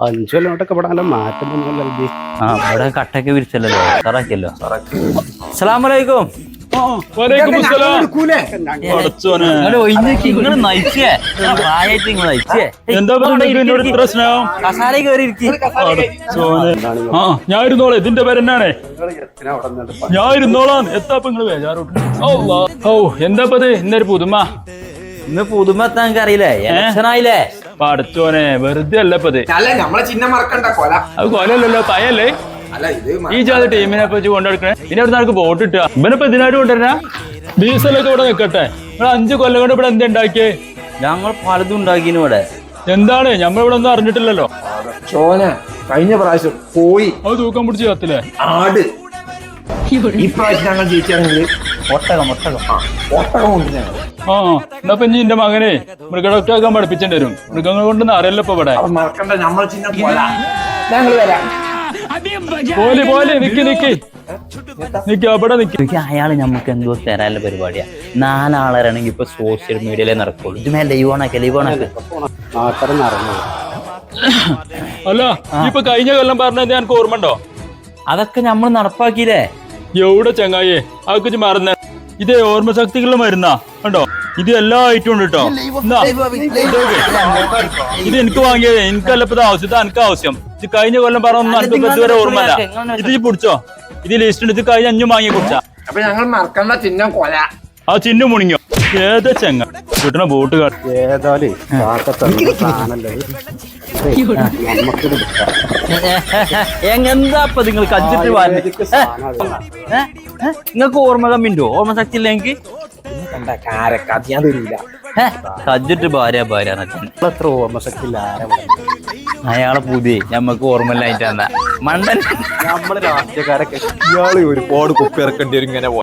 5 കൊല്ലമായിട്ടൊക്കെ ഇവിടെ നല്ല മാറ്റം വന്നല്ലോ. ആ ഇവിടെ കട്ടൊക്കെ വിരിച്ചല്ലോ സാറാക്കിയല്ലോ. അസ്സലാമലൈക്കും. നിങ്ങള് നയിച്ചേ പ്രായമായിട്ട് നിങ്ങൾ നയിച്ചേ. കസാര കയറി ഞാൻ ഇരുന്നോളെ. ഇതിന്റെ പേരെന്നാണേ ഞാൻ ഇരുന്നോളാം. എത്താപ്പ നിങ്ങള് ബേജാറോട്ട്. ഓ എന്താപ്പത് ഇന്നൊരു പുതുമ. ഇന്ന് പുതുമ എത്താൻ എനിക്ക് അറിയില്ലേ? ഇലക്ഷൻ ആയില്ലേ? പഠിച്ചോനെ വെറുതെ അല്ലപ്പത്. നമ്മളെ ചിഹ്നം മറക്കണ്ട കൊല. അത് കൊലല്ലോ പയല്ലേ. ഈ ജാതി ടീമിനെ വെച്ച് കൊണ്ടെടുക്കണേ. ഇനി അവിടെ നിനക്ക് വോട്ട് കിട്ടുക. ഇവനിപ്പോ ഇതിനായിട്ട് കൊണ്ടുവരണ ഡീസലൊക്കെ ഇവിടെ നിൽക്കട്ടെ. നിങ്ങൾ 5 കൊല്ലം കൊണ്ട് ഇവിടെ എന്താ ഉണ്ടാക്കിയേ? ഞങ്ങൾ പലതും ഉണ്ടാക്കിന് ഇവിടെ. എന്താണ് നമ്മളിവിടെ ഒന്നും അറിഞ്ഞിട്ടില്ലല്ലോ. ചോന കഴിഞ്ഞ പ്രാവശ്യം പോയി അത് തൂക്കം പിടിച്ച് കത്തില്ലേ ആട്. ഈ പ്രാവശ്യം ഞങ്ങൾ ജയിച്ചാണെങ്കിൽ ഒട്ടകം ഉണ്ട്. ആ എന്നാ ഇനി എന്റെ മകനെ മൃഗഡോക്ടർ ആക്കാൻ പഠിപ്പിച്ചേണ്ടി വരും. മൃഗങ്ങൾ കൊണ്ടൊന്നും അറിയില്ല ഇപ്പൊ ഇവിടെ. മറക്കണ്ട നമ്മളെ ചിഹ്നം കൊല. ഞങ്ങൾ വരാം. പോലെ നിക്ക് അവിടെ നിക്ക്. അയാള് നമുക്ക് എന്തോ തരാനുള്ള പരിപാടിയാ. 4 ആളാണെങ്കിൽ ഇപ്പൊ സോഷ്യൽ മീഡിയയിലേ നടക്കുള്ളൂ. ഇതുമേ ലൈവോണാക്കെ ആൾക്കാരെ നടന്നു. അല്ല ഇപ്പൊ കഴിഞ്ഞ കൊല്ലം പറഞ്ഞത് എനിക്ക് ഓർമ്മ ഉണ്ടോ? അതൊക്കെ നമ്മൾ നടപ്പാക്കിയില്ലേ? എവിടെ ചങ്ങായേ അതൊക്കെ മറന്ന. ഇതേ ഓർമ്മ ശക്തികളുടെ മരുന്നാ കണ്ടോ. ഇത് എല്ലാ ഐറ്റം ഉണ്ട് കേട്ടോ. ഇത് എനിക്ക് വാങ്ങിയത്. എനിക്കല്ലപ്പോ ആവശ്യം. ഇത് എനിക്ക് ആവശ്യം. ഇത് കഴിഞ്ഞ കൊല്ലം പറഞ്ഞൊന്നും എനിക്ക് ഇതുവരെ ഓർമ്മല്ല. ഇത് പിടിച്ചോ. ഇത് ലിസ്റ്റ് ഉണ്ട്. ഇത് കഴിഞ്ഞ 5 വാങ്ങി കുടിച്ചാ. അപ്പൊ ഞങ്ങൾ മറക്കണ്ട ചിഹ്നം കൊല. ആ ചിഹ്നം മുണിങ്ങോ. ഏതാ ചെങ്ങ കിട്ടണ ബോട്ട് കാട്ട്. ഏതായാലും എന്താ നിങ്ങൾ കച്ചിട്ട് നിങ്ങൾക്ക് ഓർമ്മ കമ്മിണ്ടോ? ഓർമ്മ ശക്തി ഇല്ല എനിക്ക്. കണ്ട കാരക്കാത്തി ഞാൻ തരൂല. കജിട്ട് ഭാര്യ എത്ര ഓർമ്മ ശക്തി ഇല്ല. അയാളെ പുതിയ ഞമ്മക്ക് ഓർമ്മയില്ലായിട്ടാ മണ്ടൻ. നമ്മള് രാഷ്ട്രീയക്കാരൊക്കെ ഇയാള് ഒരുപാട് കുപ്പി ഇറക്കേണ്ടി വരും ഇങ്ങനെ.